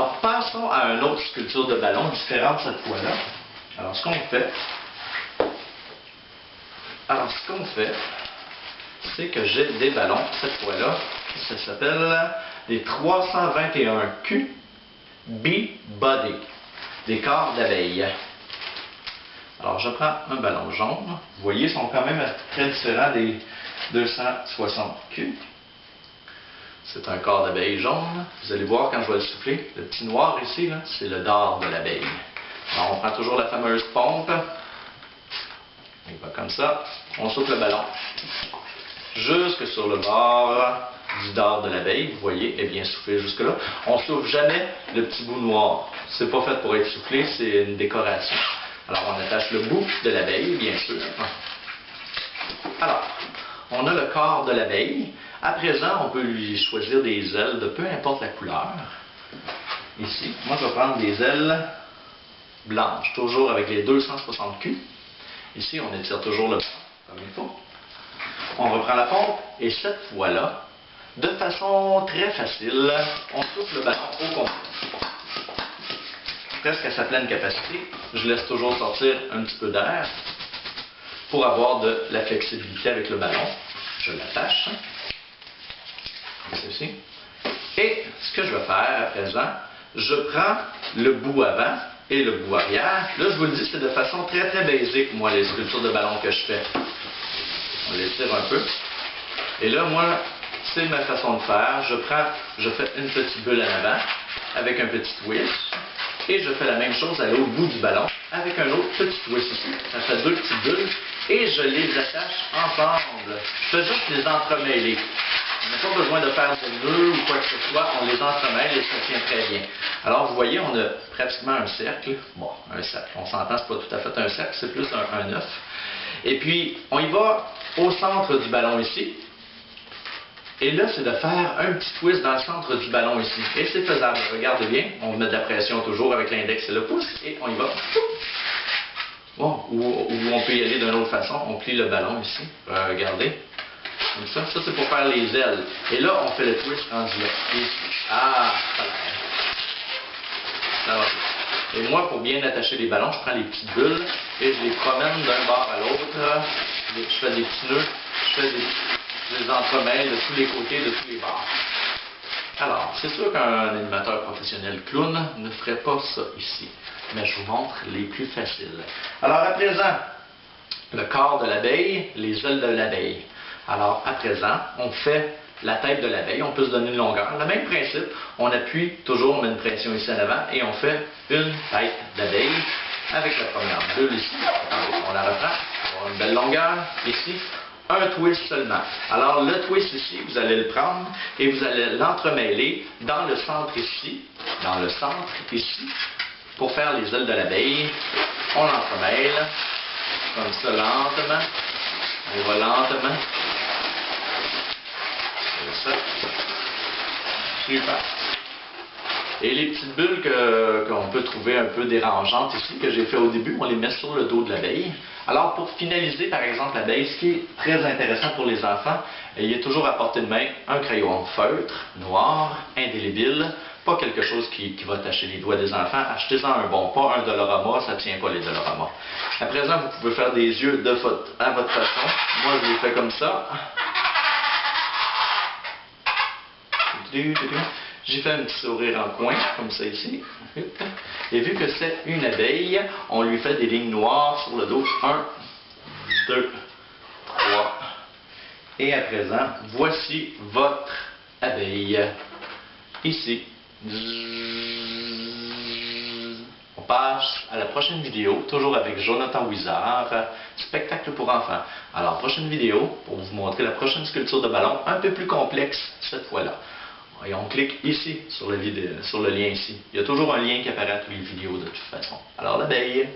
Alors, passons à une autre sculpture de ballon, différente cette fois-là. Alors, ce qu'on fait, c'est que j'ai des ballons, cette fois-là, ça s'appelle les 321Q Bee-Body, des corps d'abeilles. Alors, je prends un ballon jaune. Vous voyez, ils sont quand même très différents des 260Q. C'est un corps d'abeille jaune. Vous allez voir quand je vais le souffler. Le petit noir ici, c'est le dard de l'abeille. Alors, on prend toujours la fameuse pompe. Il va comme ça. On souffle le ballon jusque sur le bord du dard de l'abeille. Vous voyez, est bien soufflé jusque-là. On ne souffle jamais le petit bout noir. C'est pas fait pour être soufflé, c'est une décoration. Alors, on attache le bout de l'abeille, bien sûr. Alors, on a le corps de l'abeille. À présent, on peut lui choisir des ailes de peu importe la couleur. Ici, moi, je vais prendre des ailes blanches, toujours avec les 260Q. Ici, on étire toujours le ballon, comme il faut. On reprend la pompe, et cette fois-là, de façon très facile, on souffle le ballon au complet. Presque à sa pleine capacité. Je laisse toujours sortir un petit peu d'air pour avoir de la flexibilité avec le ballon. Je l'attache. Comme ceci. Et ce que je vais faire à présent, je prends le bout avant et le bout arrière. Là, je vous le dis, c'est de façon très très basique, moi, les sculptures de ballon que je fais. On les tire un peu. Et là, moi, c'est ma façon de faire. Je fais une petite bulle en avant avec un petit twist. Et je fais la même chose à l'autre bout du ballon avec un autre petit twist ici. Ça fait deux petites bulles. Et je les attache ensemble. Je fais juste les entremêler. On n'a pas besoin de faire de nœuds ou quoi que ce soit. On les entremêle et ça tient très bien. Alors, vous voyez, on a pratiquement un cercle. Bon, un cercle. On s'entend, c'est pas tout à fait un cercle, c'est plus un œuf. Et puis, on y va au centre du ballon ici. Et là, c'est de faire un petit twist dans le centre du ballon ici. Et c'est faisable. Regardez bien. On met de la pression toujours avec l'index et le pouce. Et on y va. Bon, ou on peut y aller d'une autre façon. On plie le ballon ici. Regardez. Comme ça. Ça, c'est pour faire les ailes. Et là, on fait le twist rendu là. Ici. Ah, ça va. Et moi, pour bien attacher les ballons, je prends les petites bulles et je les promène d'un bord à l'autre. Je fais des petits nœuds. Je les entremêle de tous les côtés, de tous les bords. Alors, c'est sûr qu'un animateur professionnel clown ne ferait pas ça ici. Mais je vous montre les plus faciles. Alors, à présent, le corps de l'abeille, les ailes de l'abeille. Alors, à présent, on fait la tête de l'abeille. On peut se donner une longueur. Le même principe, on appuie toujours, on met une pression ici en avant et on fait une tête d'abeille avec la première bulle ici. On la reprend. On a une belle longueur ici. Un twist seulement. Alors, le twist ici, vous allez le prendre et vous allez l'entremêler dans le centre ici, pour faire les ailes de l'abeille. On l'entremêle, comme ça, lentement. On va lentement. Comme ça. Super. Et les petites bulles qu'on peut trouver un peu dérangeantes ici, que j'ai fait au début, on les met sur le dos de l'abeille. Alors, pour finaliser, par exemple, l'abeille, ce qui est très intéressant pour les enfants, il y a toujours à portée de main un crayon feutre, noir, indélébile, pas quelque chose qui va tacher les doigts des enfants. Achetez-en un bon, pas un Dollarama, ça ne tient pas les Dollarama. À présent, vous pouvez faire des yeux à votre façon. Moi, je les fais comme ça. J'ai fait un petit sourire en coin, comme ça ici. Et vu que c'est une abeille, on lui fait des lignes noires sur le dos. 1, 2, 3. Et à présent, voici votre abeille. Ici. On passe à la prochaine vidéo, toujours avec Jonathan Wizard, spectacle pour enfants. Alors, prochaine vidéo, pour vous montrer la prochaine sculpture de ballon, un peu plus complexe cette fois-là. Et on clique ici, sur le lien ici. Il y a toujours un lien qui apparaît à toutes les vidéos de toute façon. Alors, l'abeille.